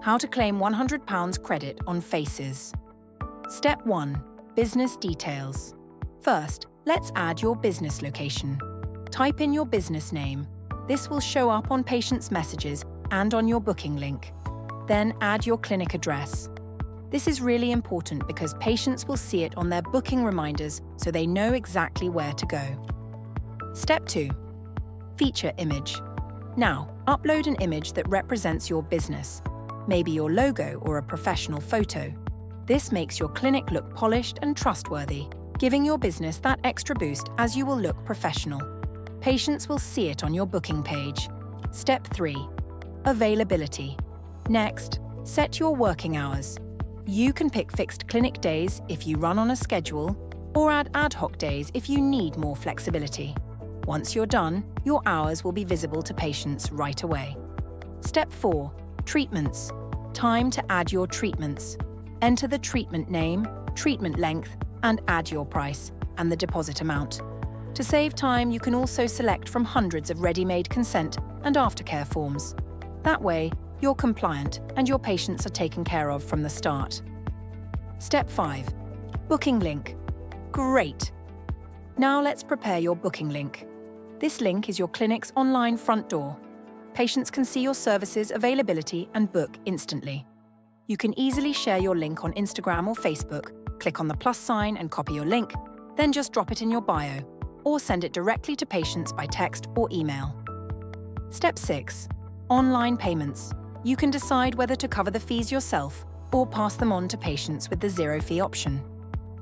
How to claim £100 credit on Faces. Step 1. Business details. First, let's add your business location. Type in your business name. This will show up on patients' messages and on your booking link. Then add your clinic address. This is really important because patients will see it on their booking reminders so they know exactly where to go. Step 2. Feature image. Now, upload an image that represents your business, maybe your logo or a professional photo. This makes your clinic look polished and trustworthy, giving your business that extra boost as you will look professional. Patients will see it on your booking page. Step 3. Availability. Next, set your working hours. You can pick fixed clinic days if you run on a schedule, or add ad hoc days if you need more flexibility. Once you're done, your hours will be visible to patients right away. Step 4. Treatments. Time to add your treatments. Enter the treatment name, treatment length, and add your price and the deposit amount. To save time, you can also select from hundreds of ready-made consent and aftercare forms. That way, you're compliant and your patients are taken care of from the start. Step 5. Booking link. Great! Now let's prepare your booking link. This link is your clinic's online front door. Patients can see your services, availability, and book instantly. You can easily share your link on Instagram or Facebook, click on the plus sign and copy your link, then just drop it in your bio, or send it directly to patients by text or email. Step 6. Online payments. You can decide whether to cover the fees yourself or pass them on to patients with the zero-fee option.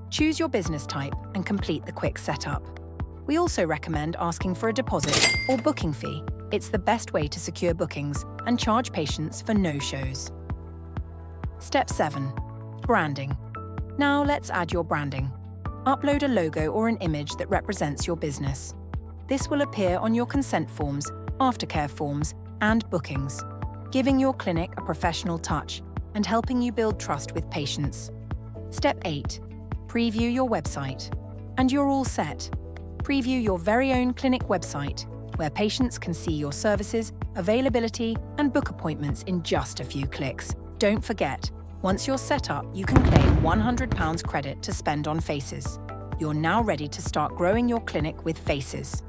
Choose your business type and complete the quick setup. We also recommend asking for a deposit or booking fee. It's the best way to secure bookings and charge patients for no-shows. Step 7. Branding. Now let's add your branding. Upload a logo or an image that represents your business. This will appear on your consent forms, aftercare forms, and bookings, giving your clinic a professional touch and helping you build trust with patients. Step 8. Preview your website. And you're all set. Preview your very own clinic website, where patients can see your services, availability, and book appointments in just a few clicks. Don't forget, once you're set up, you can claim £100 credit to spend on Faces. You're now ready to start growing your clinic with Faces.